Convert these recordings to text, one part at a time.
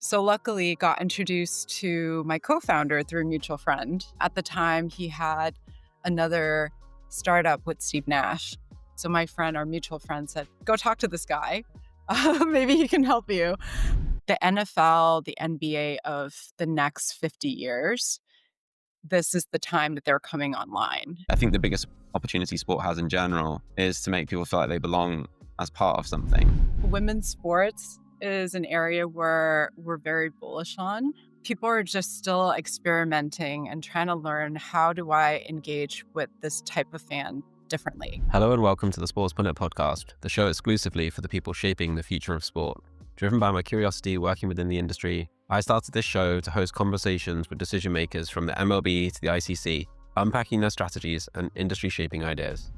So luckily got introduced to my co-founder through a mutual friend. At the time, he had another startup with Steve Nash. So my friend, our mutual friend said, go talk to this guy. Maybe he can help you. The NFL, the NBA of the next 50 years, this is the time that they're coming online. I think the biggest opportunity sport has in general is to make people feel like they belong as part of something. Women's sports is an area where we're very bullish on. People are just still experimenting and trying to learn, how do I engage with this type of fan differently? Hello and welcome to the Sports Pundit podcast, the show exclusively for the people shaping the future of sport. Driven by my curiosity working within the industry, I started this show to host conversations with decision makers from the MLB to the ICC, unpacking their strategies and industry shaping ideas.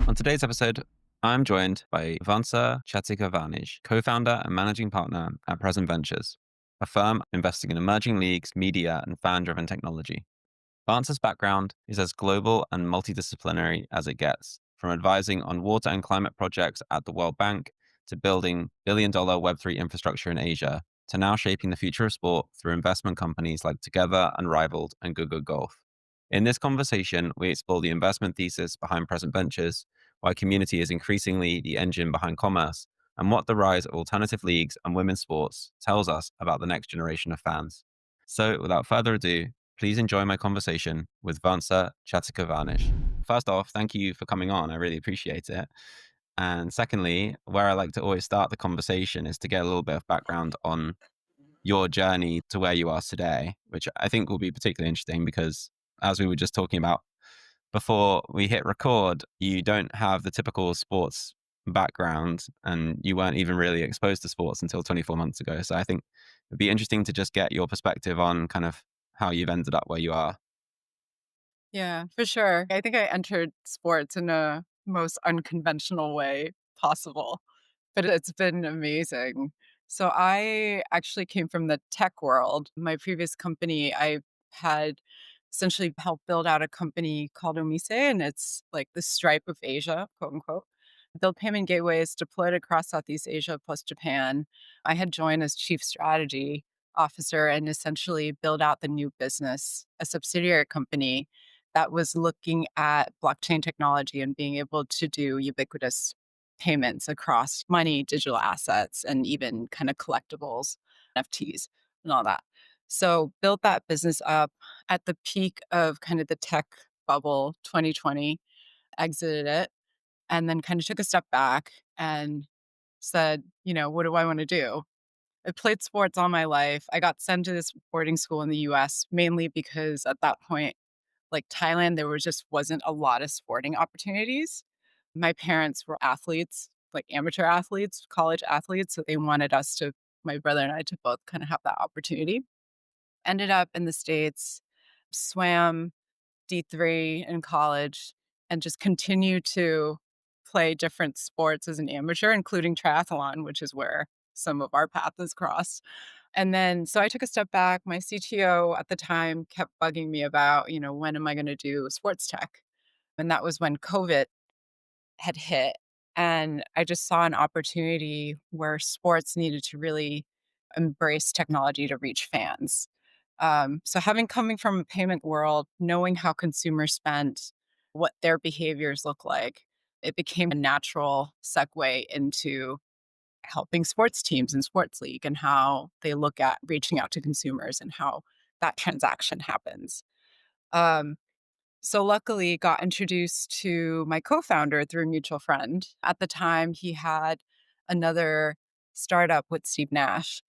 On today's episode, I'm joined by Vansa Chatikavanij, co-founder and managing partner at Present Ventures, a firm investing in emerging leagues, media, and fan-driven technology. Vansa's background is as global and multidisciplinary as it gets, from advising on water and climate projects at the World Bank to building billion-dollar Web3 infrastructure in Asia, to now shaping the future of sport through investment companies like Togethxr, Unrivaled, and Google Golf. In this conversation, we explore the investment thesis behind Present Ventures, why community is increasingly the engine behind commerce, and what the rise of alternative leagues and women's sports tells us about the next generation of fans. So, without further ado, please enjoy my conversation with Vansa Chatikavanij. First off, thank you for coming on. I really appreciate it. And secondly, where I like to always start the conversation is to get a little bit of background on your journey to where you are today, which I think will be particularly interesting because, as we were just talking about before we hit record, you don't have the typical sports background and you weren't even really exposed to sports until 24 months ago. So I think it'd be interesting to just get your perspective on kind of how you've ended up where you are. Yeah, for sure. I think I entered sports in a most unconventional way possible, but it's been amazing. So I actually came from the tech world. My previous company, I had essentially helped build out a company called Omise, and it's like the Stripe of Asia, quote unquote. Build payment gateways deployed across Southeast Asia plus Japan. I had joined as chief strategy officer and essentially build out the new business, a subsidiary company that was looking at blockchain technology and being able to do ubiquitous payments across money, digital assets, and even kind of collectibles, NFTs, and all that. So built that business up at the peak of kind of the tech bubble 2020, exited it, and then kind of took a step back and said, what do I want to do? I played sports all my life. I got sent to this boarding school in the US mainly because at that point, like Thailand, there just wasn't a lot of sporting opportunities. My parents were athletes, like amateur athletes, college athletes. So they wanted us to, my brother and I, to both kind of have that opportunity. Ended up in the States, swam D3 in college, and just continued to play different sports as an amateur, including triathlon, which is where some of our paths crossed. And then, so I took a step back. My CTO at the time kept bugging me about, when am I going to do sports tech? And that was when COVID had hit. And I just saw an opportunity where sports needed to really embrace technology to reach fans. So having coming from a payment world, knowing how consumers spend, what their behaviors look like, it became a natural segue into helping sports teams and sports league and how they look at reaching out to consumers and how that transaction happens. Um, so luckily got introduced to my co-founder through a mutual friend. At the time, he had another startup with Steve Nash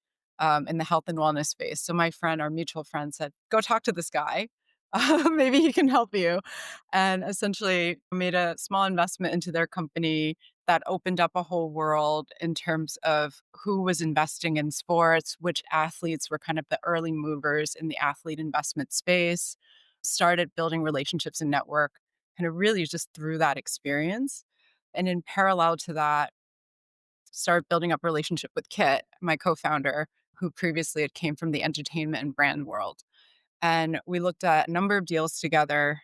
in the health and wellness space. So my friend, our mutual friend, said, go talk to this guy. Maybe he can help you. And essentially made a small investment into their company that opened up a whole world in terms of who was investing in sports, which athletes were kind of the early movers in the athlete investment space, started building relationships and network kind of really just through that experience. And in parallel to that, started building up relationship with Kit, my co-founder, who previously had came from the entertainment and brand world. And we looked at a number of deals together.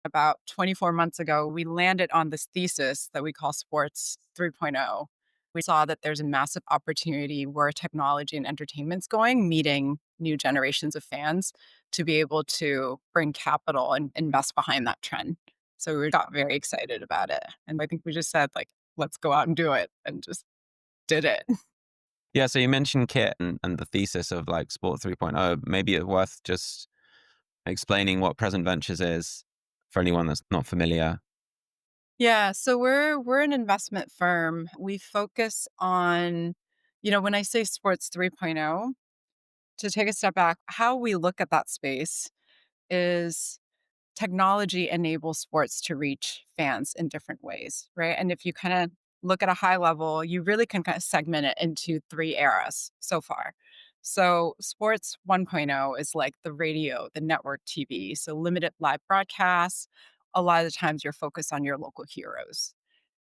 About 24 months ago, we landed on this thesis that we call Sports 3.0. We saw that there's a massive opportunity where technology and entertainment's going, meeting new generations of fans to be able to bring capital and invest behind that trend. So we got very excited about it. And I think we just said, like, let's go out and do it and just did it. Yeah, so you mentioned kit and the thesis of like Sport 3.0. Maybe it's worth just explaining what Present Ventures is for anyone that's not familiar. Yeah, so we're an investment firm. We focus on, when I say sports 3.0, to take a step back, how we look at that space is technology enables sports to reach fans in different ways, right? And if you kind of look at a high level, you really can kind of segment it into three eras so far. So, sports 1.0 is like the radio, the network TV, so limited live broadcasts. A lot of the times you're focused on your local heroes.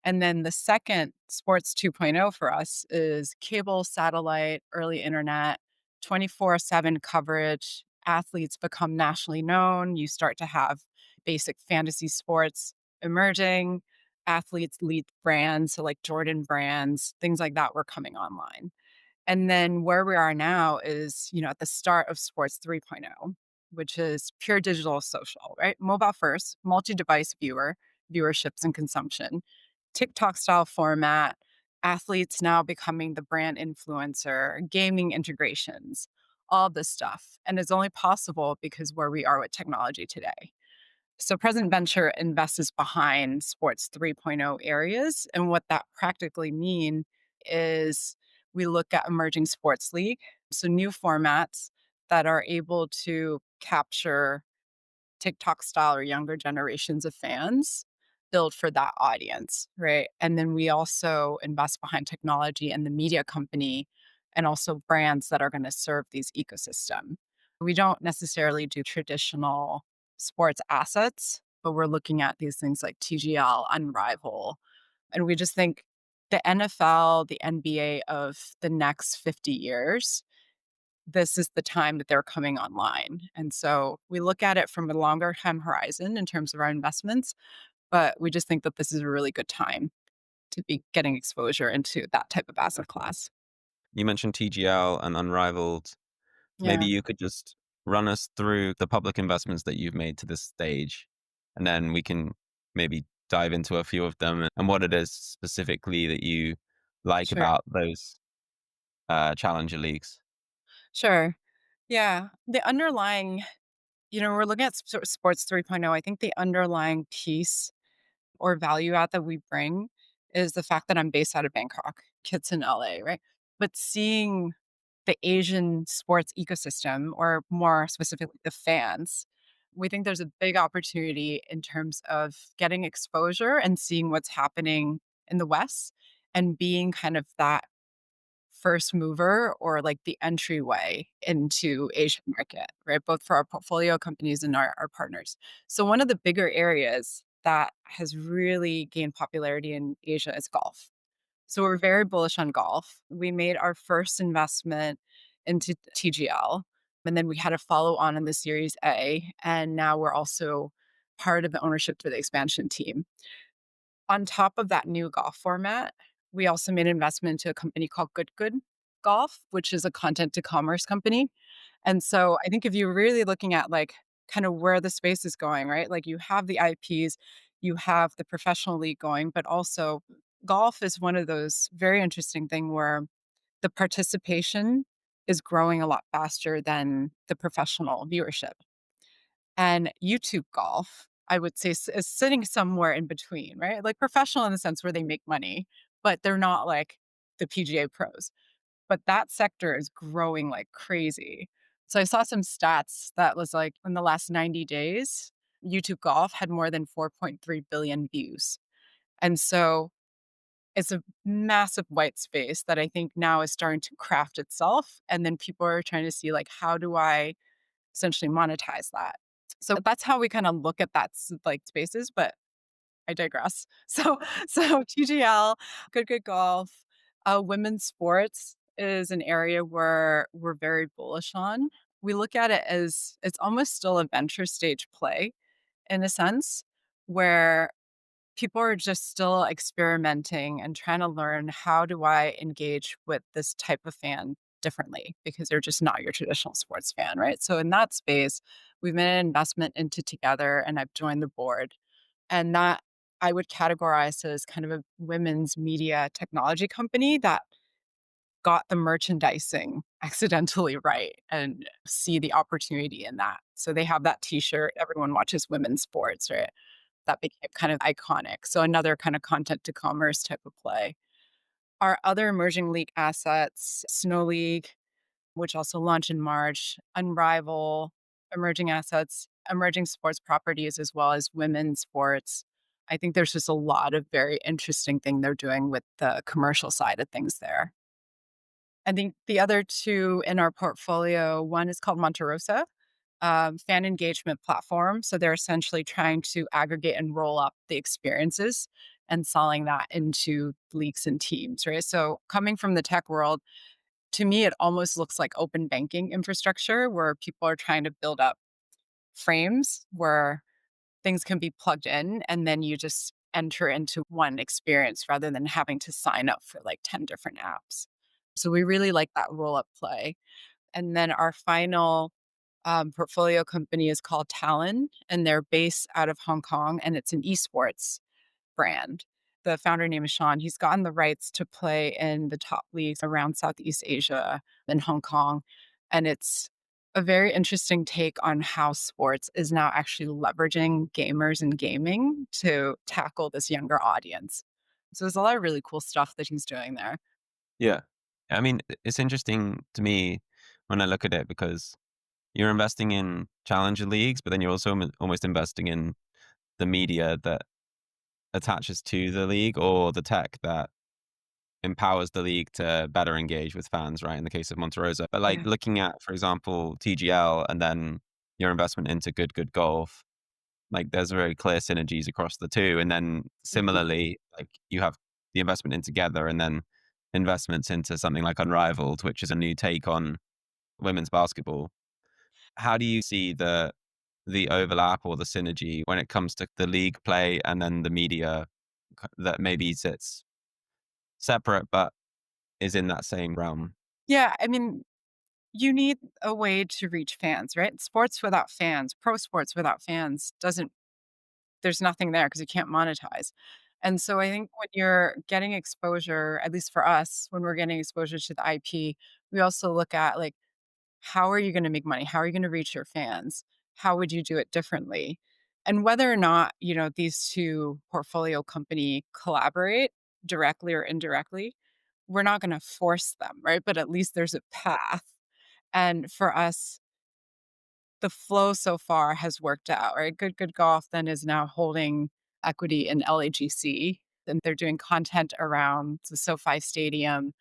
And then the second sports 2.0 for us is cable, satellite, early internet, 24/7 coverage. Athletes become nationally known. You start to have basic fantasy sports emerging. Athletes lead brands, so like Jordan brands, things like that were coming online. And then where we are now is, at the start of sports 3.0, which is pure digital social, right? Mobile first, multi-device viewerships and consumption, TikTok style format, athletes now becoming the brand influencer, gaming integrations, all this stuff. And it's only possible because where we are with technology today. So Present Venture invests behind sports 3.0 areas. And what that practically mean is we look at emerging sports league, so new formats that are able to capture TikTok style or younger generations of fans, build for that audience, right? And then we also invest behind technology and the media company and also brands that are going to serve these ecosystem. We don't necessarily do traditional sports assets, but we're looking at these things like TGL, Unrivaled, and we just think the NFL, the NBA of the next 50 years, this is the time that they're coming online. And so we look at it from a longer time horizon in terms of our investments, but we just think that this is a really good time to be getting exposure into that type of asset class. You mentioned TGL and Unrivaled. Maybe Yeah, you could just run us through the public investments that you've made to this stage, and then we can maybe dive into a few of them and what it is specifically that you like sure. about those challenger leagues. Sure. Yeah. The underlying, we're looking at sports 3.0. I think the underlying piece or value add that we bring is the fact that I'm based out of Bangkok, kids in LA, right? But seeing the Asian sports ecosystem, or more specifically, the fans, we think there's a big opportunity in terms of getting exposure and seeing what's happening in the West and being kind of that first mover or like the entryway into Asian market, right? Both for our portfolio companies and our partners. So one of the bigger areas that has really gained popularity in Asia is golf. So we're very bullish on golf. We made our first investment into TGL, and then we had a follow on in the Series A, and now we're also part of the ownership for the expansion team. On top of that new golf format, we also made an investment into a company called Good Golf, which is a content to commerce company. And so I think if you're really looking at like kind of where the space is going, right? Like you have the IPs, you have the professional league going, but also golf is one of those very interesting thing where the participation is growing a lot faster than the professional viewership. And YouTube golf, I would say, is sitting somewhere in between, right? Like professional in the sense where they make money, but they're not like the PGA pros. But that sector is growing like crazy. So I saw some stats that was like in the last 90 days, YouTube golf had more than 4.3 billion views. And so it's a massive white space that I think now is starting to craft itself. And then people are trying to see like, how do I essentially monetize that? So that's how we kind of look at that like spaces, but I digress. So TGL, Good Golf, women's sports is an area where we're very bullish on. We look at it as it's almost still a venture stage play in a sense where people are just still experimenting and trying to learn, how do I engage with this type of fan differently, because they're just not your traditional sports fan, right? So in that space, we've made an investment into Together, and I've joined the board. And that I would categorize as kind of a women's media technology company that got the merchandising accidentally right and see the opportunity in that. So they have that t-shirt, everyone watches women's sports, right? That became kind of iconic. So another kind of content to commerce type of play. Our other emerging league assets, Snow League, which also launched in March, Unrivaled, emerging assets, emerging sports properties, as well as women's sports. I think there's just a lot of very interesting thing they're doing with the commercial side of things there. I think the other two in our portfolio, one is called Monterosa, fan engagement platform. So they're essentially trying to aggregate and roll up the experiences and selling that into leagues and teams, right? So coming from the tech world, to me, it almost looks like open banking infrastructure where people are trying to build up frames where things can be plugged in and then you just enter into one experience rather than having to sign up for like 10 different apps. So we really like that roll up play. And then our final portfolio company is called Talon, and they're based out of Hong Kong, and it's an esports brand. The founder name is Sean. He's gotten the rights to play in the top leagues around Southeast Asia and Hong Kong. And it's a very interesting take on how sports is now actually leveraging gamers and gaming to tackle this younger audience. So there's a lot of really cool stuff that he's doing there. Yeah. I mean, it's interesting to me when I look at it because you're investing in challenger leagues, but then you're also almost investing in the media that attaches to the league or the tech that empowers the league to better engage with fans, right? In the case of Monterosa. But like Yeah. looking at, for example, TGL and then your investment into Good Golf, like there's very clear synergies across the two. And then Mhm. similarly, like you have the investment in Together and then investments into something like Unrivaled, which is a new take on women's basketball. How do you see the overlap or the synergy when it comes to the league play and then the media that maybe sits separate but is in that same realm? Yeah. I mean, you need a way to reach fans, right? Sports without fans, pro sports without fans doesn't, there's nothing there because you can't monetize. And so I think when you're getting exposure, at least for us, when we're getting exposure to the IP, we also look at like, how are you going to make money? How are you going to reach your fans? How would you do it differently? And whether or not, these two portfolio company collaborate directly or indirectly, we're not going to force them, right? But at least there's a path. And for us, the flow so far has worked out, right? Good Golf then is now holding equity in LAGC, and they're doing content around the SoFi Stadium,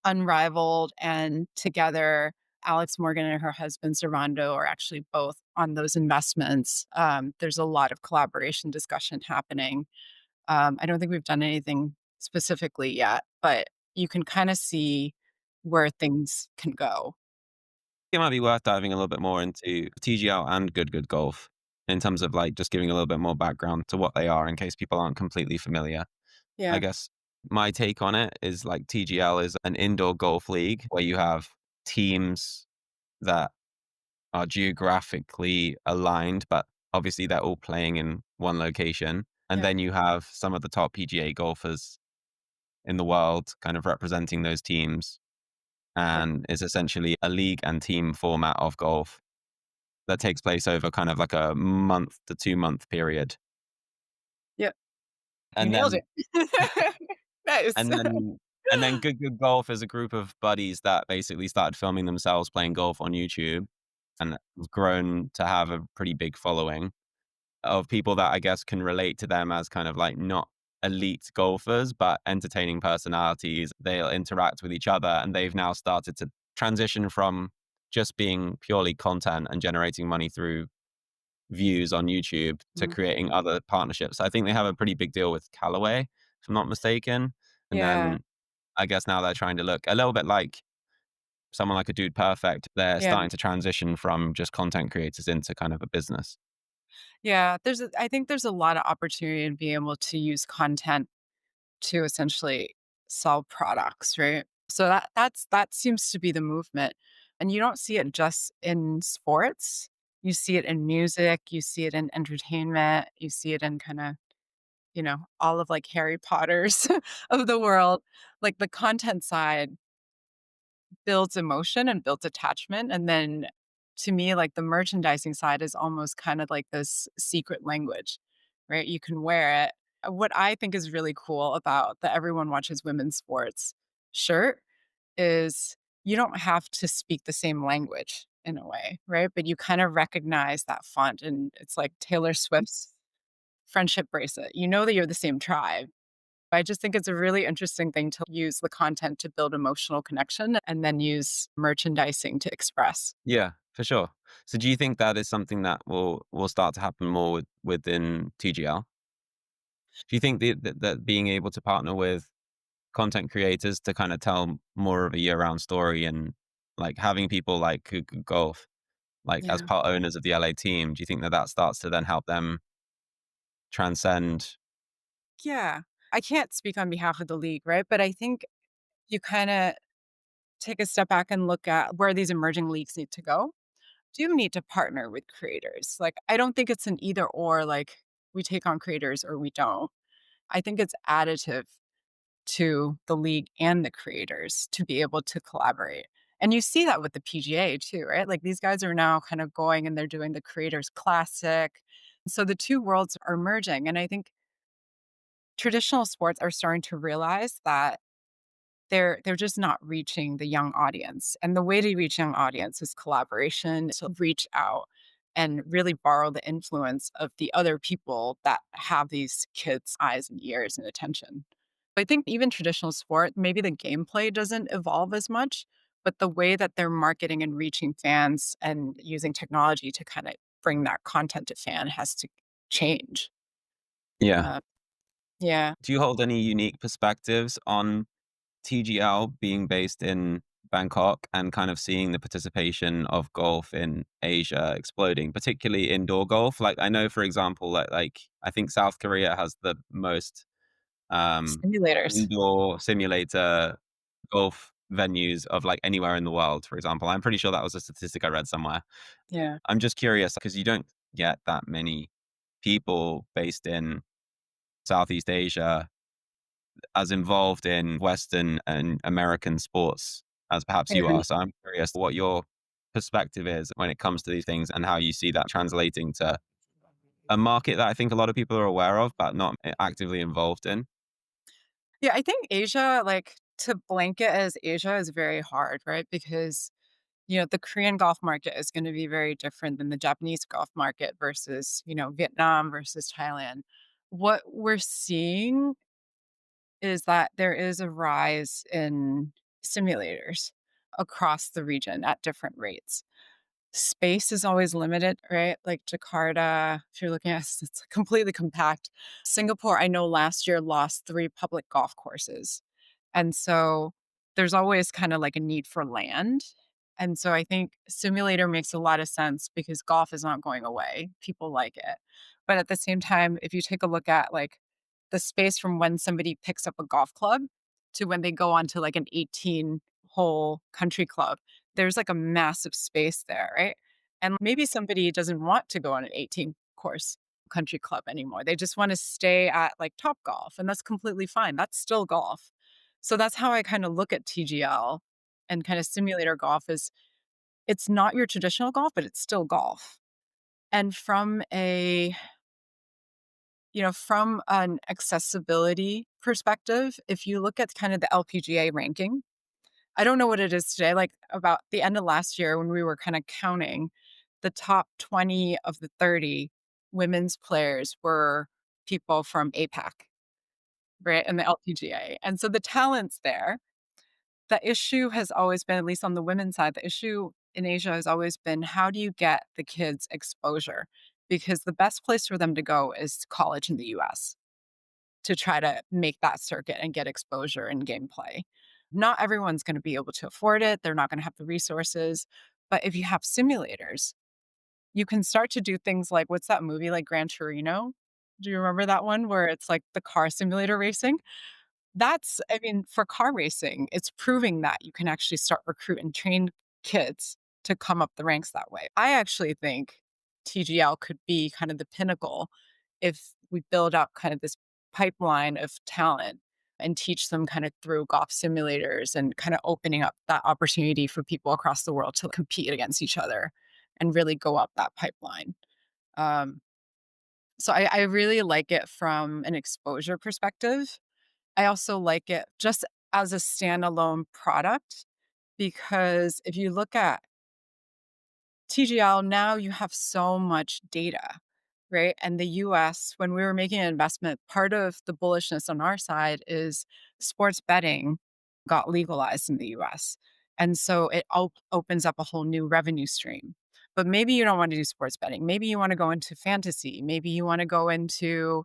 Unrivaled, and Together. Alex Morgan and her husband Zervando are actually both on those investments. There's a lot of collaboration discussion happening. I don't think we've done anything specifically yet, but you can kind of see where things can go. It might be worth diving a little bit more into TGL and Good Golf in terms of like just giving a little bit more background to what they are in case people aren't completely familiar. I Yeah, guess my take on it is like TGL is an indoor golf league where you have teams that are geographically aligned, but obviously they're all playing in one location. And yeah, then you have some of the top PGA golfers in the world kind of representing those teams. yeah, And it's essentially a league and team format of golf that takes place over kind of like a month to 2 month period. yeah. You And nailed then it. Nice. and then and then Good Golf is a group of buddies that basically started filming themselves playing golf on YouTube and have grown to have a pretty big following of people that I guess can relate to them as kind of like not elite golfers, but entertaining personalities. They'll interact with each other and they've now started to transition from just being purely content and generating money through views on YouTube to Mhm. creating other partnerships. I think they have a pretty big deal with Callaway, if I'm not mistaken. And Yeah, then I guess now they're trying to look a little bit like someone like a Dude Perfect. They're yeah. starting to transition from just content creators into kind of a business. Yeah, I think there's a lot of opportunity in being able to use content to essentially sell products, right? So that seems to be the movement. And you don't see it just in sports. You see it in music, you see it in entertainment, you see it in kind of, all of like Harry Potter's of the world. Like the content side builds emotion and builds attachment. And then to me, like the merchandising side is almost kind of like this secret language, right? You can wear it. What I think is really cool about the Everyone Watches Women's Sports shirt is you don't have to speak the same language in a way, right? But you kind of recognize that font and it's like Taylor Swift's friendship bracelet. You know that you're the same tribe. I just think it's a really interesting thing to use the content to build emotional connection and then use merchandising to express. Yeah, for sure. So do you think that is something that will start to happen more within TGL? Do you think that being able to partner with content creators to kind of tell more of a year-round story and like having people like who could golf, like as Yeah. part owners of the LA team, do you think that that starts to then help them transcend? Yeah. I can't speak on behalf of the league, right? But I think you kinda take a step back and look at where these emerging leagues need to go. Do you need to partner with creators? Like, I don't think it's an either or, like, we take on creators or we don't. I think it's additive to the league and the creators to be able to collaborate. And you see that with the PGA too, right? Like these guys are now kind of going and they're doing the Creators Classic. So the two worlds are merging. And I think traditional sports are starting to realize that they're just not reaching the young audience. And the way to reach young audience is collaboration, so reach out and really borrow the influence of the other people that have these kids' eyes and ears and attention. I think even traditional sport, maybe the gameplay doesn't evolve as much, but the way that they're marketing and reaching fans and using technology to kind of bring that content to fan has to change. Yeah. Uh, yeah. Do you hold any unique perspectives on TGL being based in Bangkok and kind of seeing the participation of golf in Asia exploding, particularly indoor golf? Like I know, for example, like I think South Korea has the most um, Simulators. indoor simulator golf venues of like anywhere in the world. For example, I'm pretty sure that was a statistic I read somewhere. Yeah. I'm just curious because you don't get that many people based in Southeast Asia as involved in Western and American sports as perhaps you are. So I'm curious what your perspective is when it comes to these things and how you see that translating to a market that I think a lot of people are aware of, but not actively involved in. Yeah, I think Asia, like to blanket as Asia is very hard, right? Because, the Korean golf market is going to be very different than the Japanese golf market versus, Vietnam versus Thailand. What we're seeing is that there is a rise in simulators across the region at different rates. Space is always limited, right? Like Jakarta, if you're looking at it's completely compact. Singapore, I know last year lost 3 public golf courses. And so there's always kind of like a need for land. And so I think simulator makes a lot of sense because golf is not going away. People like it. But at the same time, if you take a look at like the space from when somebody picks up a golf club to when they go on to like an 18 hole country club, there's like a massive space there, right? And maybe somebody doesn't want to go on an 18 course country club anymore. They just want to stay at like Top Golf, and that's completely fine. That's still golf. So that's how I kind of look at TGL and kind of simulator golf is it's not your traditional golf, but it's still golf. And from an accessibility perspective, if you look at kind of the LPGA ranking, I don't know what it is today. Like about the end of last year when we were kind of counting, the top 20 of the 30 women's players were people from APAC, right? And the LPGA. And so the talent's there. The issue has always been, at least on the women's side, the issue in Asia has always been how do you get the kids exposure? Because the best place for them to go is college in the US to try to make that circuit and get exposure and gameplay. Not everyone's going to be able to afford it. They're not going to have the resources. But if you have simulators, you can start to do things like what's that movie like Gran Torino? Do you remember that one where it's like the car simulator racing? That's I mean, for car racing, it's proving that you can actually start recruit and train kids to come up the ranks that way. I actually think TGL could be kind of the pinnacle if we build up kind of this pipeline of talent and teach them kind of through golf simulators and kind of opening up that opportunity for people across the world to compete against each other and really go up that pipeline. Um, so I really like it from an exposure perspective. I also like it just as a standalone product because if you look at TGL, now you have so much data, right? And the US, when we were making an investment, part of the bullishness on our side is sports betting got legalized in the US. And so it opens up a whole new revenue stream. But maybe you don't want to do sports betting. Maybe you want to go into fantasy. Maybe you want to go into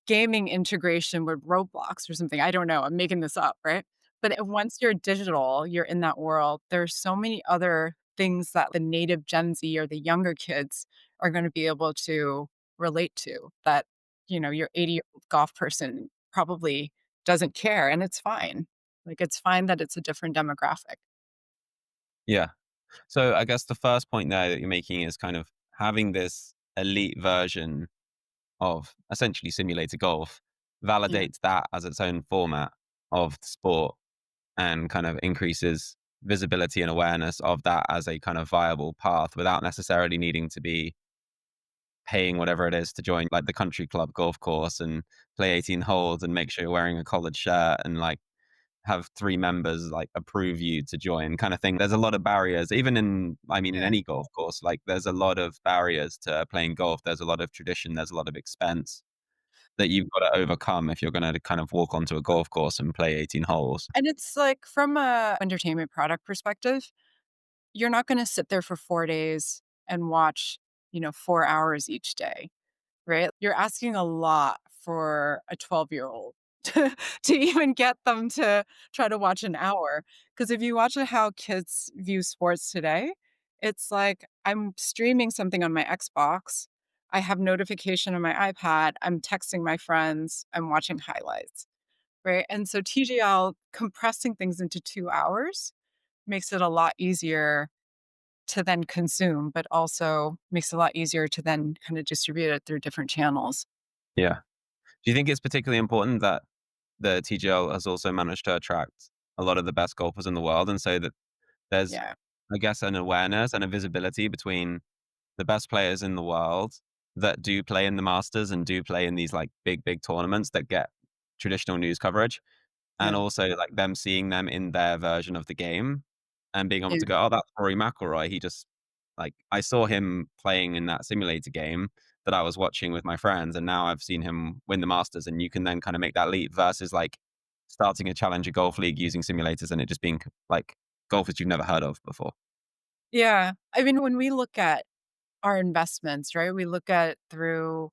gaming integration with Roblox or something. I don't know. I'm making this up, right? But once you're digital, you're in that world. There's so many other things that the native Gen Z or the younger kids are going to be able to relate to that, your 80-year-old golf person probably doesn't care. And it's fine. Like, it's fine that it's a different demographic. Yeah. So I guess the first point there that you're making is kind of having this elite version of essentially simulated golf Yeah. validates that as its own format of the sport and kind of increases visibility and awareness of that as a kind of viable path without necessarily needing to be paying whatever it is to join like the country club golf course and play 18 holes and make sure you're wearing a collared shirt and like have three members like approve you to join kind of thing. There's a lot of barriers, even in, I mean, in Yeah. any golf course, like there's a lot of barriers to playing golf. There's a lot of tradition, there's a lot of expense that you've got to overcome if you're going to kind of walk onto a golf course and play 18 holes. And it's like from a entertainment product perspective, you're not gonna sit there for 4 days and watch, 4 hours each day, right? You're asking a lot for a 12-year-old to even get them to try to watch an hour. Because if you watch how kids view sports today, it's like, I'm streaming something on my Xbox, I have notification on my iPad, I'm texting my friends, I'm watching highlights, right? And so TGL compressing things into 2 hours makes it a lot easier to then consume, but also makes it a lot easier to then kind of distribute it through different channels. Yeah. Do you think it's particularly important that the TGL has also managed to attract a lot of the best golfers in the world? And so that there's, Yeah, I guess, an awareness and a visibility between the best players in the world that do play in the Masters and do play in these like big, big tournaments that get traditional news coverage, and yeah, also like them seeing them in their version of the game and being able yeah. to go, oh, that's Rory McIlroy. He just like I saw him playing in that simulator game that I was watching with my friends, and now I've seen him win the Masters, and you can then kind of make that leap versus like starting a challenger golf league using simulators and it just being like golfers you've never heard of before. Yeah. I mean, when we look at our investments, right, we look at through,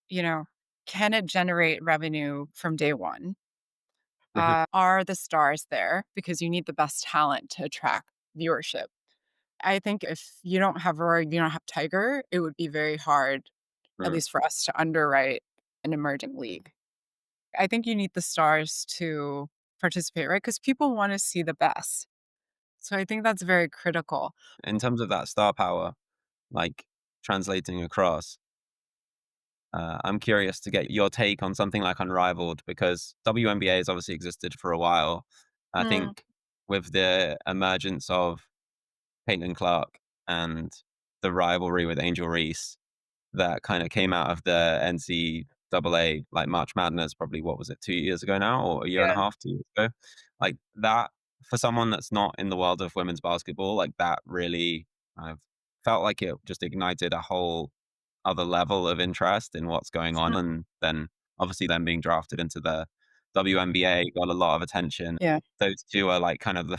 you know, can it generate revenue from day one? Are the stars there? Because you need the best talent to attract viewership. I think if you don't have Rory, you don't have Tiger, it would be very hard, at Mm. least for us to underwrite an emerging league. I think you need the stars to participate, right? Because people wanna see the best. So I think that's very critical. In terms of that star power, like translating across, I'm curious to get your take on something like Unrivaled because WNBA has obviously existed for a while. I Mm, think with the emergence of Caitlin Clark and the rivalry with Angel Reese that kind of came out of the NCAA, like March Madness, probably what was it, 2 years ago now, or a year and a yeah, half, 2 years ago? Like that, for someone that's not in the world of women's basketball, like that really kind of felt like it just ignited a whole other level of interest in what's going on. mm, And then obviously them being drafted into the WNBA got a lot of attention. yeah, Those two are like kind of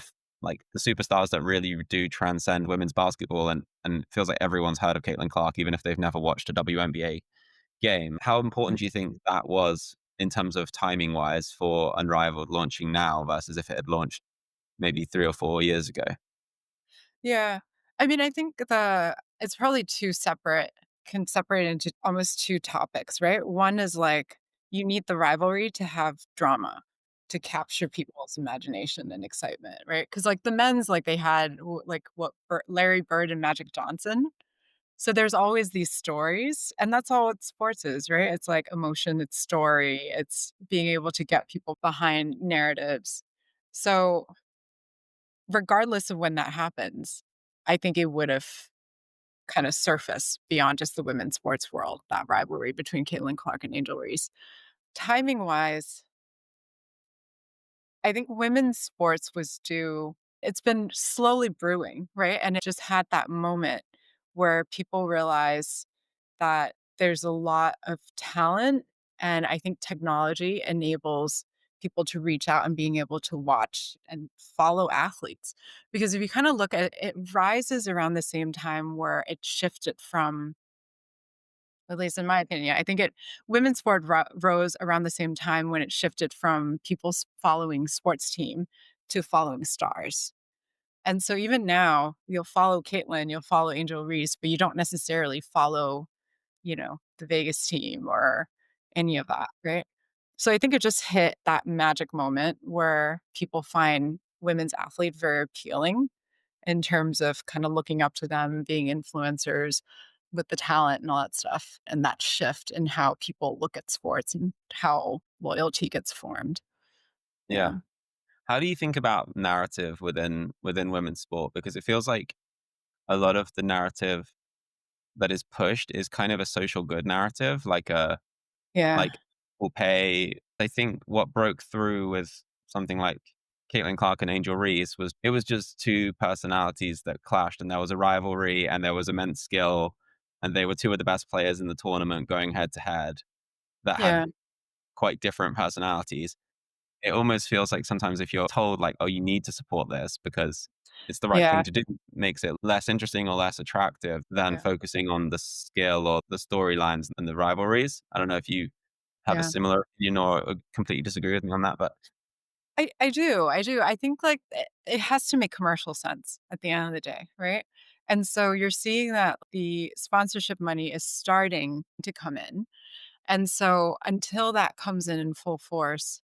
like the superstars that really do transcend women's basketball and it feels like everyone's heard of Caitlin Clark, even if they've never watched a WNBA game. How mm, important do you think that was in terms of timing wise for Unrivaled launching now versus if it had launched maybe 3 or 4 years ago? yeah. I mean, I think the it's probably 2 separate can separate into almost 2 topics, right? One is, like, you need the rivalry to have drama, to capture people's imagination and excitement, right? Because like, the men's, like, they had, like, what, Larry Bird and Magic Johnson? So there's always these stories, and that's all what sports is, right? It's like emotion, it's story, it's being able to get people behind narratives. So, regardless of when that happens, I think it would've kinda surfaced beyond just the women's sports world, that rivalry between Caitlin Clark and Angel Reese. Timing-wise, I think women's sports was due it's been slowly brewing, right? And it just had that moment where people realize that there's a lot of talent, and I think technology enables people to reach out and being able to watch and follow athletes. Because if you kinda look at it, it rises around the same time where it shifted from, at least in my opinion, I think it women's sport rose around the same time when it shifted from people following sports team to following stars. And so even now, you'll follow Caitlyn, you'll follow Angel Reese, but you don't necessarily follow, the Vegas team or any of that, right? So I think it just hit that magic moment where people find women's athlete very appealing in terms of kind of looking up to them, being influencers with the talent and all that stuff, and that shift in how people look at sports and how loyalty gets formed. Yeah. Yeah. How do you think about narrative within women's sport? Because it feels like a lot of the narrative that is pushed is kind of a social good narrative, Yeah. like will pay. I think what broke through with something like Caitlin Clark and Angel Reese was it was just two personalities that clashed, and there was a rivalry, and there was immense skill, and they were two of the best players in the tournament going head to head that had Yeah. quite different personalities. It almost feels like sometimes if you're told like, "Oh, you need to support this because it's the right Yeah. thing to do," makes it less interesting or less attractive than Yeah. focusing on the skill or the storylines and the rivalries. I don't know if you have a Yeah. similar opinion or completely disagree with me on that, but I do, I do. I think, like, it has to make commercial sense at the end of the day, right? And so you're seeing that the sponsorship money is starting to come in, and so until that comes in full force,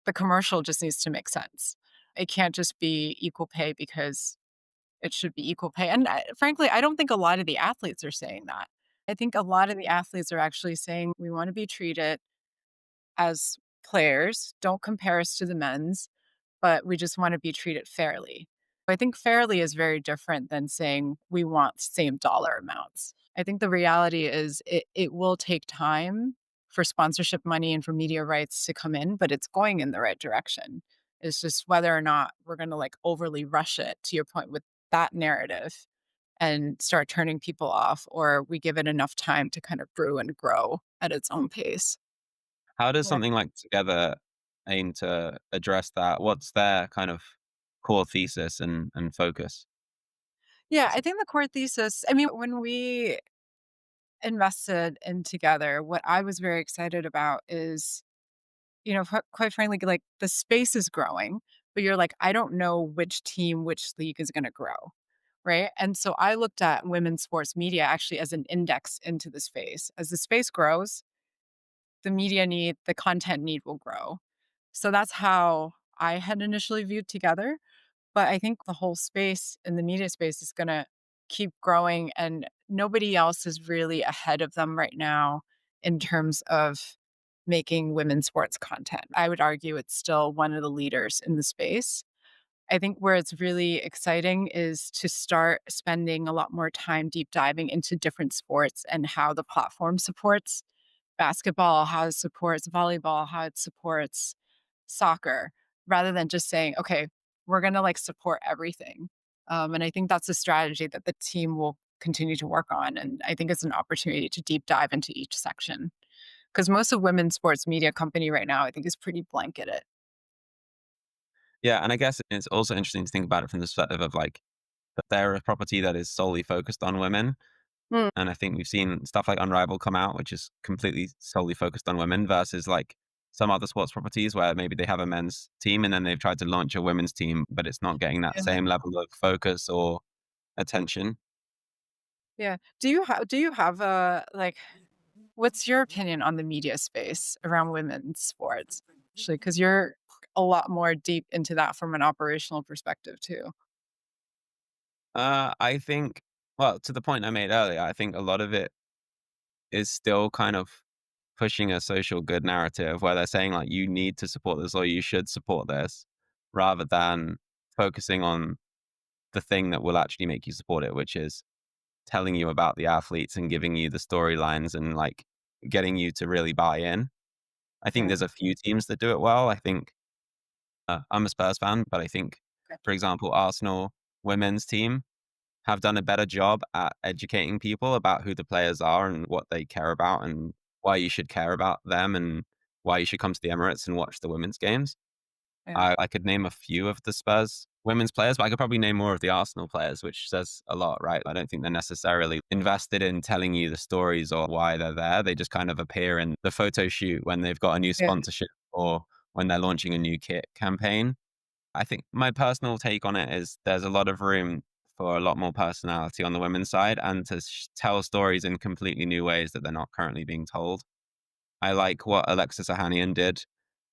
the commercial just needs to make sense. It can't just be equal pay because it should be equal pay, and frankly, I don't think a lot of the athletes are saying that. I think a lot of the athletes are actually saying, "We wanna be treated as players, don't compare us to the men's, but we just wanna be treated fairly." I think fairly is very different than saying we want same dollar amounts. I think the reality is it will take time for sponsorship money and for media rights to come in, but it's going in the right direction. It's just whether or not we're gonna, like, overly rush it, to your point with that narrative, and start turning people off, or we give it enough time to kind of brew and grow at its own pace. how does Yeah. something like Together aim to address that? What's their kind of core thesis and focus? Yeah, I think the core thesis, I mean, when we invested in Together, what I was very excited about is, quite frankly, like, the space is growing, but you're like, "I don't know which team, which league is gonna grow," right? And so I looked at women's sports media actually as an index into the space. As the space grows, the media need, the content need will grow. So that's how I had initially viewed Together. But I think the whole space in the media space is gonna keep growing, and nobody else is really ahead of them right now in terms of making women's sports content. I would argue it's still one of the leaders in the space. I think where it's really exciting is to start spending a lot more time deep diving into different sports and how the platform supports basketball, how it supports volleyball, how it supports soccer, rather than just saying, "Okay, we're gonna, like, support everything." And I think that's a strategy that the team will continue to work on, and I think it's an opportunity to deep dive into each section. Because most of women's sports media company right now, I think, is pretty blanketed. Yeah, and I guess it's also interesting to think about it from the perspective of like that they're a property that is solely focused on women. Mm, And I think we've seen stuff like Unrivaled come out, which is completely solely focused on women versus like some other sports properties where maybe they have a men's team and then they've tried to launch a women's team, but it's not getting that yeah. same level of focus or attention. Yeah. Do you have a like what's your opinion on the media space around women's sports? Actually, because you're a lot more deep into that from an operational perspective too. I think, well, to the point I made earlier, I think a lot of it is still kind of pushing a social good narrative where they're saying like you need to support this or you should support this, rather than focusing on the thing that will actually make you support it, which is telling you about the athletes and giving you the storylines and like getting you to really buy in. I think Yeah. there's a few teams that do it well. I think I'm a Spurs fan, but I think, Okay. for example, Arsenal women's team have done a better job at educating people about who the players are and what they care about and why you should care about them and why you should come to the Emirates and watch the women's games. Yeah. I could name a few of the Spurs women's players, but I could probably name more of the Arsenal players, which says a lot, right? I don't think they're necessarily invested in telling you the stories or why they're there. They just kind of appear in the photo shoot when they've got a new Yeah. sponsorship or when they're launching a new kit campaign. I think my personal take on it is there's a lot of room for a lot more personality on the women's side and to tell stories in completely new ways that they're not currently being told. I like what Alexis Ohanian did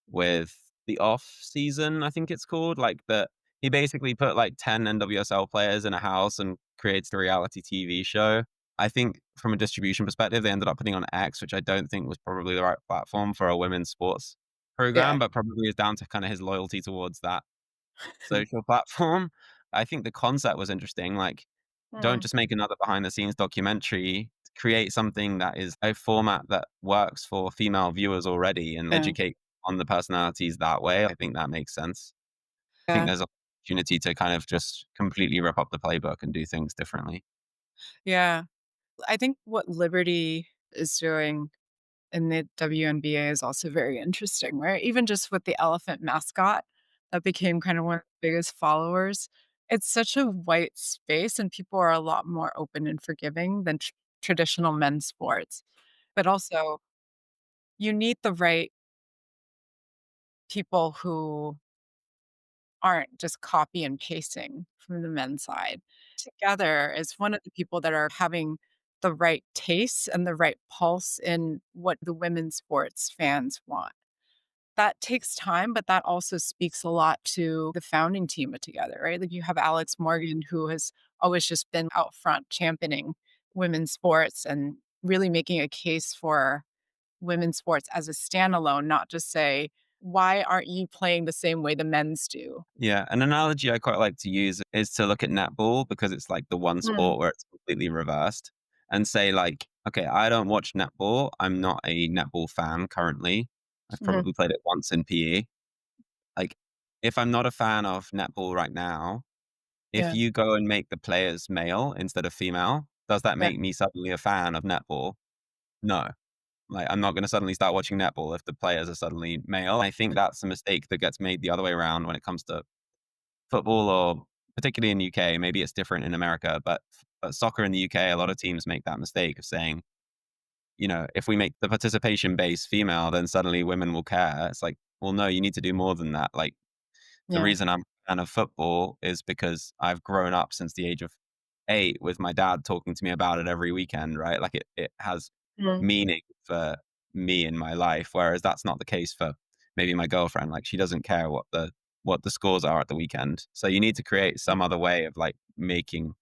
with the off season, I think it's called. Like that he basically put like 10 NWSL players in a house and creates the reality TV show. I think from a distribution perspective, they ended up putting on X, which I don't think was probably the right platform for a women's sports program, Yeah. but probably is down to kind of his loyalty towards that social platform. I think the concept was interesting. Like, don't Mm. just make another behind the scenes documentary. Create something that is a format that works for female viewers already and Yeah. educate on the personalities that way. I think that makes sense. I think Yeah. there's an opportunity to kind of just completely rip up the playbook and do things differently. Yeah. I think what Liberty is doing in the WNBA is also very interesting, right? Even just with the elephant mascot that became kind of one of the biggest followers. It's such a white space, and people are a lot more open and forgiving than traditional men's sports. But also, you need the right people who aren't just copy and pasting from the men's side. Together is one of the people that are having the right taste and the right pulse in what the women's sports fans want. That takes time, but that also speaks a lot to the founding team of Together, right? Like, you have Alex Morgan, who has always just been out front championing women's sports and really making a case for women's sports as a standalone, not just say, "Why aren't you playing the same way the men's do?" Yeah, an analogy I quite like to use is to look at netball because it's like the one Mm, sport where it's completely reversed and say like, okay, I don't watch netball. I'm not a netball fan currently. I've mhm, probably played it once in PE. Like, if I'm not a fan of netball right now, if yeah, you go and make the players male instead of female, does that yeah, make me suddenly a fan of netball? No. Like, I'm not gonna suddenly start watching netball if the players are suddenly male. I think that's a mistake that gets made the other way around when it comes to football or particularly in UK. Maybe it's different in America, but soccer in the UK, a lot of teams make that mistake of saying, you know, if we make the participation base female, then suddenly women will care. It's like, well, no, you need to do more than that. Like, the yeah, reason I'm a fan of football is because I've grown up since the age of 8 with my dad talking to me about it every weekend, right? Like it has mm, meaning for me in my life, whereas that's not the case for maybe my girlfriend. Like she doesn't care what the scores are at the weekend. So you need to create yeah. some other way of like making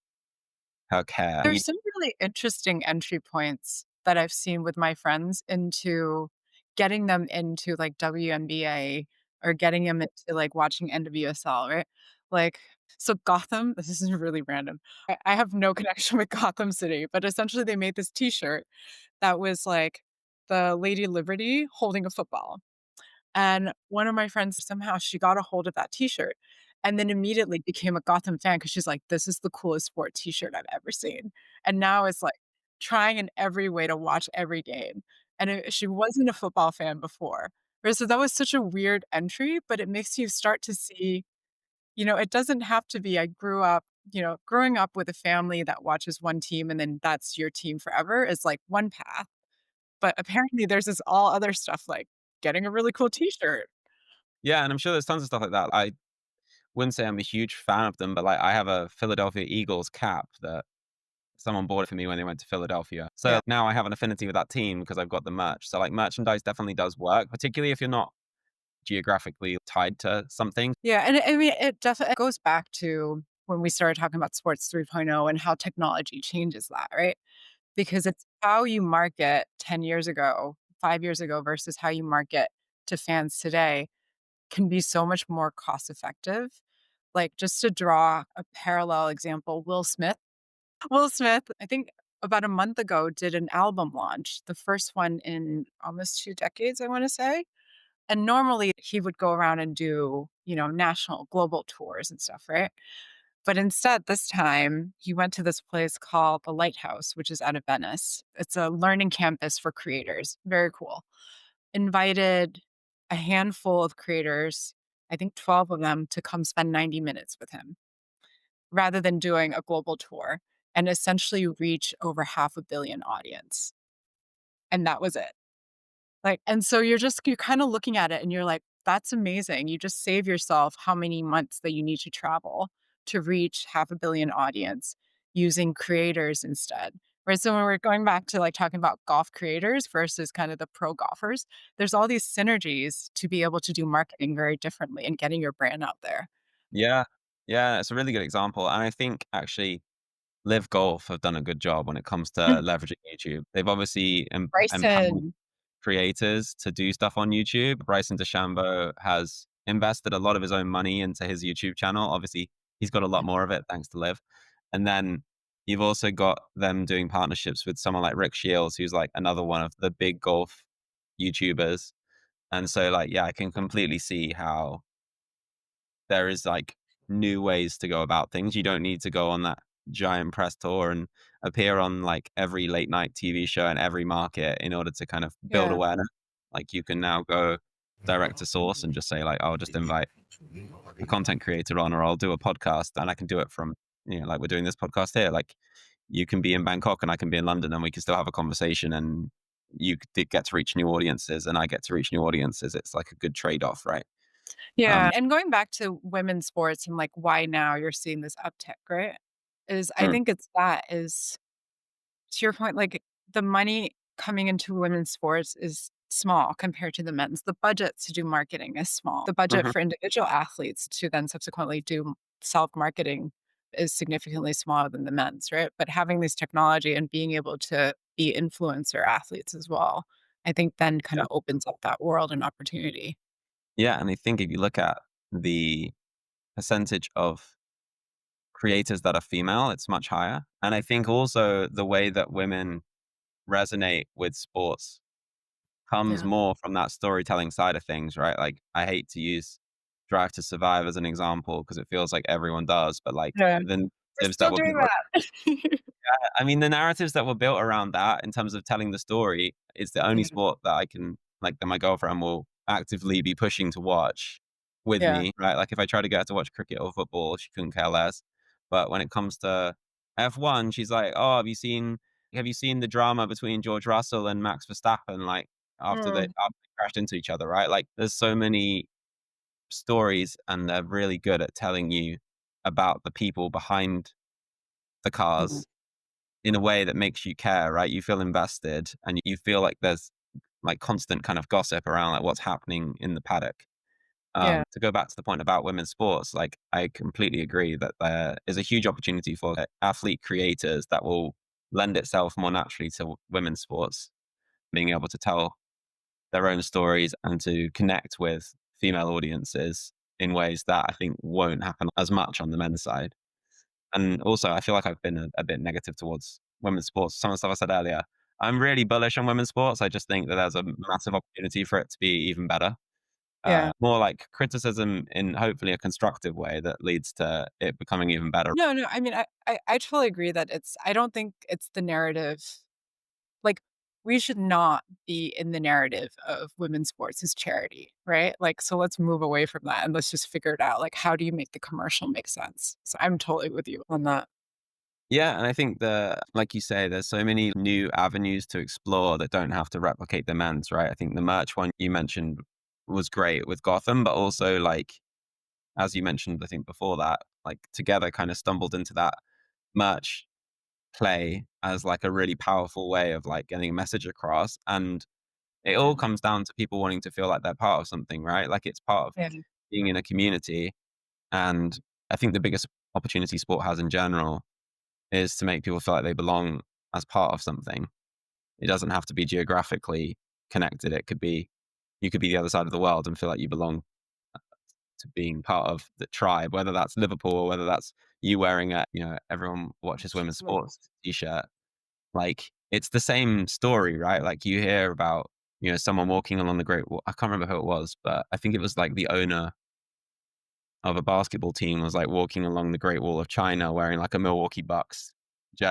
her care. There's some really interesting entry points that I've seen with my friends into getting them into, like, WNBA or getting them into, like, watching NWSL, right? Like, so Gotham this is really random. I have no connection with Gotham City, but essentially they made this T-shirt that was, like, the Lady Liberty holding a football. And one of my friends, somehow she got a hold of that T-shirt and then immediately became a Gotham fan because she's like, "This is the coolest sport T-shirt I've ever seen." And now it's, like, trying in every way to watch every game. And she wasn't a football fan before. Right, so that was such a weird entry, but it makes you start to see, it doesn't have to be I grew up growing up with a family that watches one team and then that's your team forever is, like, one path. But apparently there's this all other stuff like getting a really cool T-shirt. Yeah, and I'm sure there's tons of stuff like that. I wouldn't say I'm a huge fan of them, but like I have a Philadelphia Eagles cap that someone bought it for me when they went to Philadelphia. So Yeah. now I have an affinity with that team because I've got the merch. So like merchandise definitely does work, particularly if you're not geographically tied to something. Yeah, and I mean, it definitely goes back to when we started talking about Sports 3.0 and how technology changes that, right? Because it's how you market 10 years ago, 5 years ago versus how you market to fans today can be so much more cost effective. Like, just to draw a parallel example, Will Smith. Will Smith, I think about a month ago, did an album launch, the first one in almost 2 decades, I wanna say. And normally he would go around and do, national, global tours and stuff, right? But instead, this time, he went to this place called the Lighthouse, which is out of Venice. It's a learning campus for creators. Very cool. Invited a handful of creators, I think 12 of them, to come spend 90 minutes with him rather than doing a global tour and essentially reach over half a billion audience. And that was it. Like, and so you're kinda looking at it and you're like, "That's amazing." You just save yourself how many months that you need to travel to reach half a billion audience using creators instead, right? So when we're going back to, like, talking about golf creators versus kind of the pro golfers, there's all these synergies to be able to do marketing very differently and getting your brand out there. Yeah. Yeah, it's a really good example. And I think actually Live Golf have done a good job when it comes to Mm. leveraging YouTube. They've obviously empowered Bryson. creators to do stuff on YouTube. Bryson DeChambeau has invested a lot of his own money into his YouTube channel. Obviously, he's got a lot more of it thanks to Live. And then you've also got them doing partnerships with someone like Rick Shields, who's like another one of the big golf YouTubers. And so, like, yeah, I can completely see how there is like new ways to go about things. You don't need to go on that giant press tour and appear on like every late night TV show in every market in order to kind of build Yeah. awareness. Like you can now go direct to source and just say like, I'll just invite a content creator on, or I'll do a podcast, and I can do it from, like we're doing this podcast here. Like you can be in Bangkok and I can be in London and we can still have a conversation, and you did get to reach new audiences and I get to reach new audiences. It's like a good trade off, right? Yeah, and going back to women's sports and, like, why now you're seeing this uptick, right? Is I Mm, think it's that is to your point, like, the money coming into women's sports is small compared to the men's. The budget to do marketing is small. The budget mhm. for individual athletes to then subsequently do self-marketing is significantly smaller than the men's, right? But having this technology and being able to be influencer athletes as well, I think then Yeah. kinda opens up that world and opportunity. Yeah, and I think if you look at the percentage of creators that are female, it's much higher. And I think also the way that women resonate with sports comes Yeah. more from that storytelling side of things, right? Like I hate to use Drive to Survive as an example because it feels like everyone does, but like Yeah. the We're narratives that still were doing built, that. I mean, the narratives that were built around that in terms of telling the story is the only Yeah, sport that I can, like, that my girlfriend will actively be pushing to watch with yeah. me, right? Like, if I try to get her to watch cricket or football, she couldn't care less. But when it comes to F1, she's like, "Oh, have you seen the drama between George Russell and Max Verstappen? Like, Mm, after they crashed into each other, right? Like, there's so many stories, and they're really good at telling you about the people behind the mhm, cars in a way that makes you care, right? You feel invested and you feel like there's like constant kind of gossip around like what's happening in the paddock. yeah, To go back to the point about women's sports, like I completely agree that there is a huge opportunity for athlete creators that will lend itself more naturally to women's sports, being able to tell their own stories and to connect with female audiences in ways that I think won't happen as much on the men's side. And also, I feel like I've been a bit negative towards women's sports. Some of the stuff I said earlier, I'm really bullish on women's sports. I just think that there's a massive opportunity for it to be even better. yeah. More like criticism in hopefully a constructive way that leads to it becoming even better. No, no, I mean, I totally agree that I don't think it's the narrative. Like, we should not be in the narrative of women's sports as charity, right? Like, so let's move away from that and let's just figure it out. Like, how do you make the commercial make sense? So I'm totally with you on that. Yeah, and I think that, like you say, there's so many new avenues to explore that don't have to replicate the men's, right? I think the merch one you mentioned was great with Gotham, but also like as you mentioned, I think before that, like together kind of stumbled into that merch play as like a really powerful way of like getting a message across. And it all Yeah. comes down to people wanting to feel like they're part of something, right? Like it's part of Yeah. being in a community. And I think the biggest opportunity sport has in general is to make people feel like they belong as part of something. It doesn't have to be geographically connected. It could be, you could be the other side of the world and feel like you belong to being part of the tribe, whether that's Liverpool or whether that's you wearing a, everyone watches women's sports t-shirt. Like it's the same story, right? Like you hear about, someone walking along the Great Wall. I can't remember who it was, but I think it was like the owner of a basketball team was like walking along the Great Wall of China wearing like a Milwaukee Bucks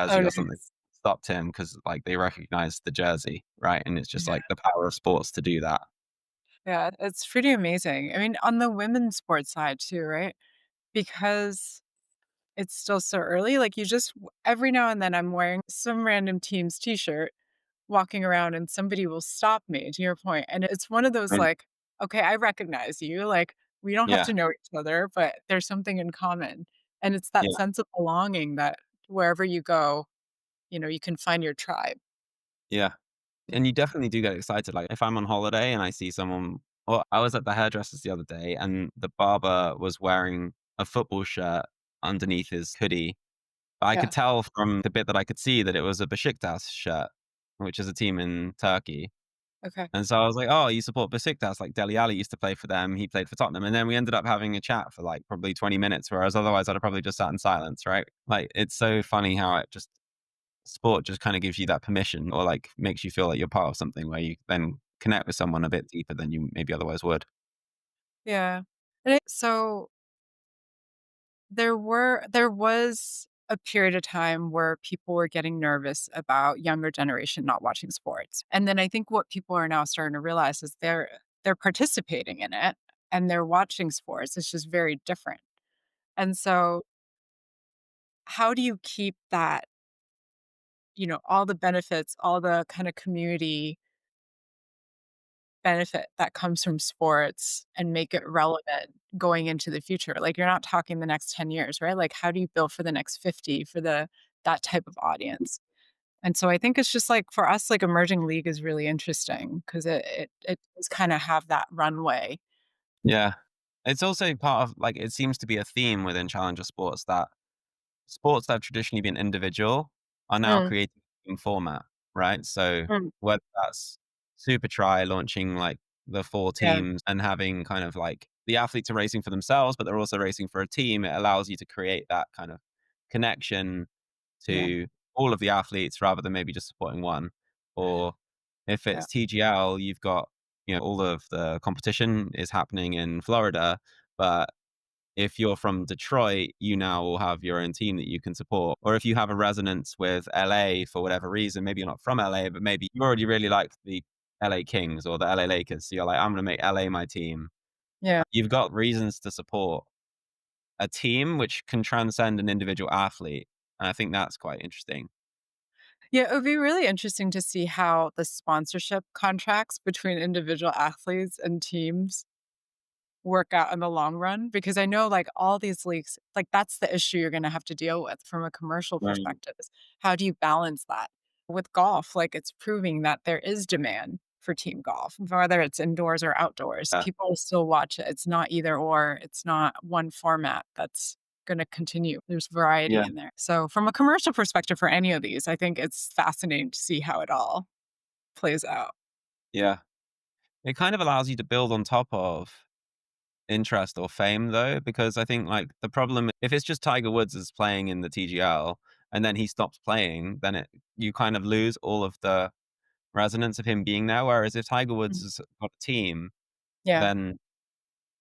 Oh, jersey or something. nice. Stopped him because like they recognized the jersey, right? And it's just Yeah. like the power of sports to do that. Yeah, it's pretty amazing. I mean, on the women's sports side too, right? Because it's still so early, like, you just every now and then I'm wearing some random team's T-shirt, walking around, and somebody will stop me, to your point, and it's one of those, And like, "Okay, I recognize you," like, we don't have yeah, to know each other, but there's something in common, and it's that yeah, sense of belonging that wherever you go, you can find your tribe. yeah. And you definitely do get excited. Like if I'm on holiday and I see someone, well, I was at the hairdresser's the other day and the barber was wearing a football shirt underneath his hoodie. I could Yeah, tell from the bit that I could see that it was a Besiktas shirt, which is a team in Turkey. okay. And so I was like, "Oh, you support Besiktas?" Like Dele Alli used to play for them. He played for Tottenham, and then we ended up having a chat for like probably 20 minutes, whereas otherwise I'd have probably just sat in silence, right? Like it's so funny how it just sport just kind of gives you that permission, or like makes you feel like you're part of something where you then connect with someone a bit deeper than you maybe otherwise would. Yeah, so there was a period of time where people were getting nervous about younger generation not watching sports, and then I think what people are now starting to realize is they're participating in it, and they're watching sports, it's just very different, and so how do you keep that, all the benefits, all the kinda community benefit that comes from sports and make it relevant going into the future? Like, you're not talking the next 10 years, right? Like, how do you build for the next 50 for that type of audience? And so I think it's just like for us, like emerging league is really interesting because it does kinda have that runway. Yeah. It's also part of like it seems to be a theme within challenger sports that sports that have traditionally been individual are now Mm, creating a team format, right? So mm, whether that's Super Try launching like the four yeah, teams and having kind of like the athletes are racing for themselves, but they're also racing for a team, it allows you to create that kind of connection yeah, to all of the athletes rather than maybe just supporting one. Or if yeah, it's TGL, you've got, all of the competition is happening in Florida, but if you're from Detroit, you now will have your own team that you can support. Or if you have a resonance with LA for whatever reason, maybe you're not from LA, but maybe you already really like the LA Kings or the LA Lakers. So you're like, I'm going to make LA my team. yeah. You've got reasons to support a team which can transcend an individual athlete. And I think that's quite interesting. Yeah, it would be really interesting to see how the sponsorship contracts between individual athletes and teams work out in the long run because I know, like, all these leagues like, that's the issue you're gonna have to deal with from a commercial Right. perspective is how do you balance that? With golf, like, it's proving that there is demand for team golf, whether it's indoors or outdoors. Yeah. People still watch it. It's not either or. It's not one format that's gonna continue. There's variety Yeah. in there. So, from a commercial perspective for any of these, I think it's fascinating to see how it all plays out. Yeah. It kind of allows you to build on top of interest or fame though, because I think like the problem if it's just Tiger Woods is playing in the TGL and then he stops playing, then you kind of lose all of the resonance of him being there. Whereas if Tiger Woods Mhm. has got a team, Yeah, then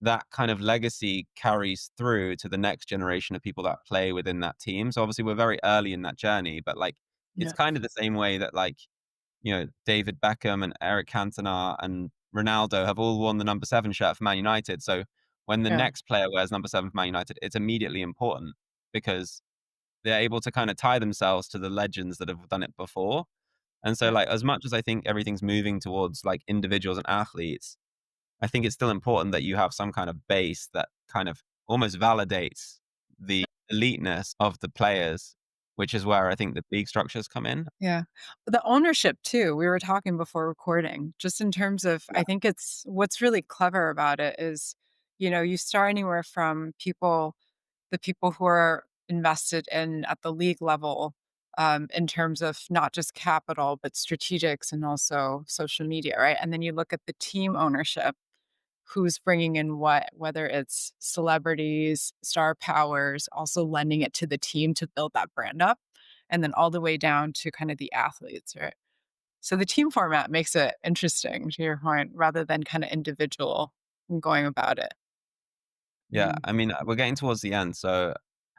that kind of legacy carries through to the next generation of people that play within that team. So obviously we're very early in that journey, but like it's yeah, kind of the same way that like David Beckham and Eric Cantona and Ronaldo have all worn the number 7 shirt for Man United. So when the yeah, next player wears number 7 for Man United, it's immediately important because they're able to kind of tie themselves to the legends that have done it before. And so yeah. like as much as I think everything's moving towards like individuals and athletes, I think it's still important that you have some kind of base that kind of almost validates the eliteness of the players, which is where I think the league structures come in. Yeah. The ownership too, we were talking before recording, just in terms of Yeah. I think it's what's really clever about it is, you start anywhere from the people who are invested in at the league level, in terms of not just capital, but strategics and also social media, right? And then you look at the team ownership, who's bringing in what, whether it's celebrities, star powers, also lending it to the team to build that brand up, and then all the way down to kind of the athletes, right? So the team format makes it interesting to your point, rather than kind of individual going about it. Yeah, Mhm. I mean, we're getting towards the end, so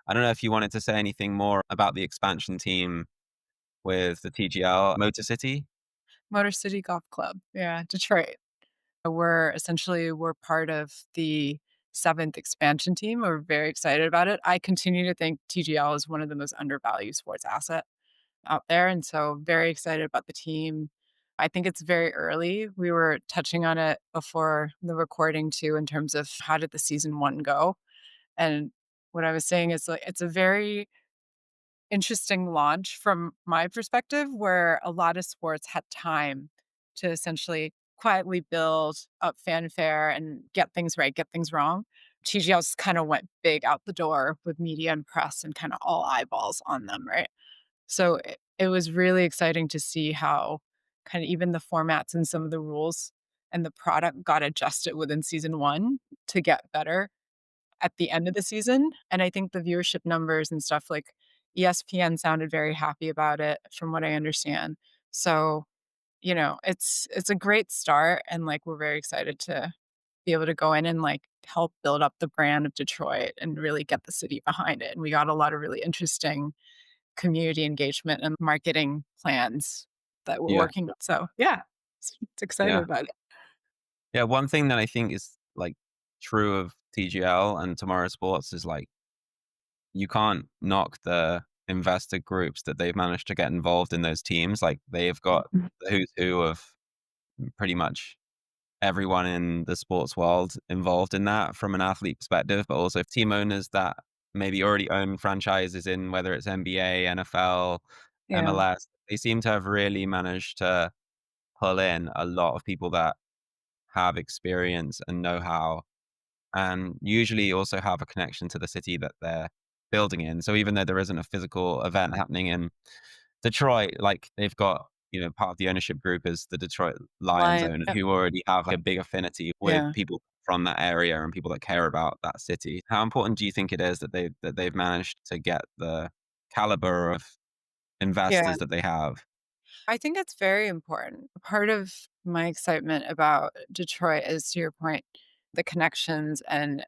I don't know if you wanted to say anything more about the expansion team with the TGL Motor City? Motor City Golf Club, yeah, Detroit. We're part of the seventh expansion team. We're very excited about it. I continue to think TGL is one of the most undervalued sports asset out there, and so very excited about the team. I think it's very early. We were touching on it before the recording too, in terms of how did the season 1 go, and what I was saying is, like, it's a very interesting launch from my perspective, where a lot of sports had time to essentially quietly build up fanfare and get things right, get things wrong. TGL's kind of went big out the door with media and press and kind of all eyeballs on them, right? So it was really exciting to see how kind of even the formats and some of the rules and the product got adjusted within season 1 to get better at the end of the season, and I think the viewership numbers and stuff, like, ESPN sounded very happy about it from what I understand. So, it's a great start, and, like, we're very excited to be able to go in and, like, help build up the brand of Detroit and really get the city behind it, and we got a lot of really interesting community engagement and marketing plans that we're Yeah, working on. So, yeah, it's excited yeah. about it. Yeah, one thing that I think is, like, true of TGL and Tomorrow Sports is, like, you can't knock the investor groups that they've managed to get involved in those teams. Like, they've got Mhm. the who's who of pretty much everyone in the sports world involved in that from an athlete perspective, but also team owners that maybe already own franchises in whether it's NBA, NFL, Yeah, MLS. They seem to have really managed to pull in a lot of people that have experience and know-how, and usually also have a connection to the city that they're building in. So even though there isn't a physical event happening in Detroit, like they've got, part of the ownership group is the Detroit Lions Lion owner yep, who already have like, a big affinity with yeah. people from that area and people that care about that city. How important do you think it is that they've managed to get the caliber of Yeah. investors that they have? I think it's very important. Part of my excitement about Detroit is, to your point, the connections and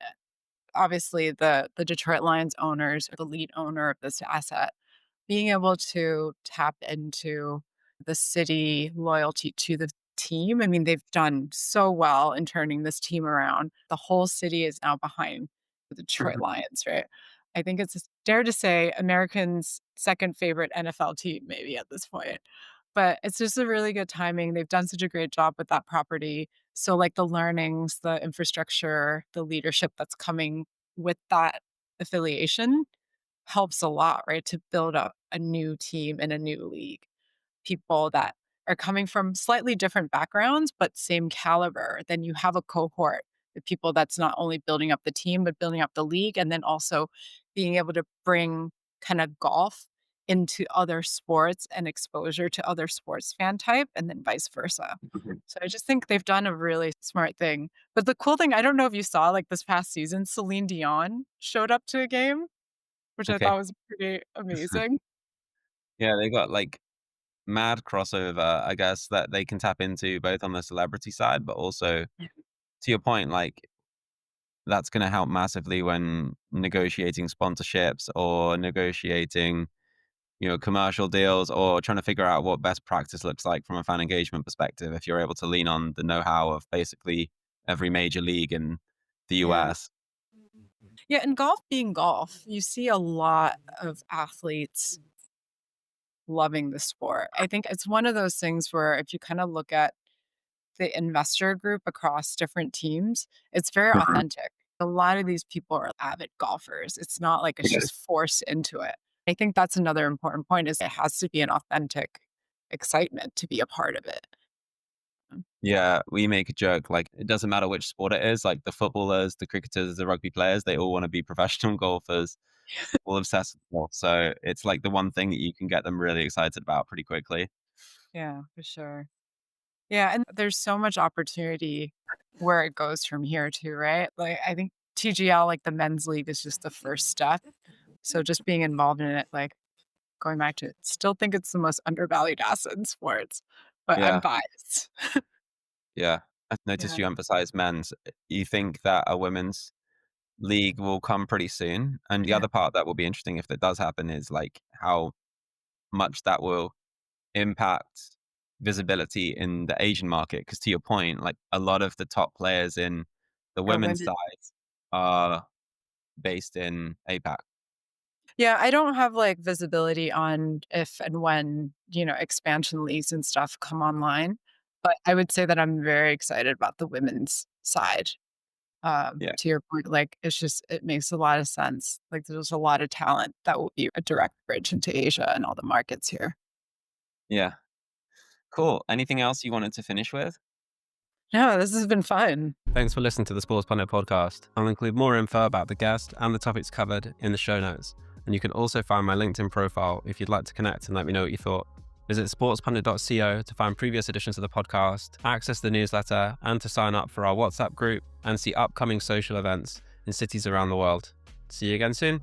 obviously the Detroit Lions owners, or the lead owner of this asset, being able to tap into the city loyalty to the team. I mean, they've done so well in turning this team around. The whole city is now behind the Detroit Lions, right? I think it's dare to say Americans' second favorite NFL team, maybe at this point. But it's just a really good timing. They've done such a great job with that property. So, like the learnings, the infrastructure, the leadership that's coming with that affiliation helps a lot, right? To build up a new team in a new league. People that are coming from slightly different backgrounds, but same caliber. Then you have a cohort of people that's not only building up the team, but building up the league. And then also being able to bring kind of golf into other sports and exposure to other sports fan type, and then vice versa. So I just think they've done a really smart thing. But the cool thing, I don't know if you saw like this past season, Celine Dion showed up to a game, which I Okay. thought was pretty amazing. Yeah, they got like mad crossover, I guess, that they can tap into both on the celebrity side, but also to your point, like that's going to help massively when negotiating sponsorships or negotiating, commercial deals or trying to figure out what best practice looks like from a fan engagement perspective. If you're able to lean on the know-how of basically every major league in the Yeah. US. Yeah, and golf being golf, you see a lot of athletes loving the sport. I think it's one of those things where if you kind of look at the investor group across different teams, it's very authentic. A lot of these people are avid golfers. It's not like it's just forced into it. I think that's another important point is it has to be an authentic excitement to be a part of it. Mm. Yeah, we make a joke, like, it doesn't matter which sport it is, like the footballers, the cricketers, the rugby players, they all wanna be professional golfers, all obsessed with golf, so it's like the one thing that you can get them really excited about pretty quickly. Yeah, for sure. Yeah, and there's so much opportunity where it goes from here too, right? Like, I think TGL, like the men's league, is just the first step. So just being involved in it, like going back to it, still think it's the most undervalued asset in sports, but I'm Yeah, biased. yeah. I've noticed Yeah, you emphasize men's. You think that a women's league will come pretty soon? And the yeah. other part that will be interesting if that does happen is, like, how much that will impact visibility in the Asian market. Because to your point, like, a lot of the top players in the Or women's women. side are based in APAC. Yeah, I don't have, like, visibility on if and when, expansion leagues and stuff come online, but I would say that I'm very excited about the women's side. Yeah, To your point, like, it makes a lot of sense. Like, there's a lot of talent that will be a direct bridge into Asia and all the markets here. yeah. Cool. Anything else you wanted to finish with? No, this has been fun. Thanks for listening to the Sports Planet podcast. I'll include more info about the guest and the topics covered in the show notes. And you can also find my LinkedIn profile if you'd like to connect and let me know what you thought. Visit sportsplanet.co to find previous editions of the podcast, access the newsletter, and to sign up for our WhatsApp group and see upcoming social events in cities around the world. See you again soon.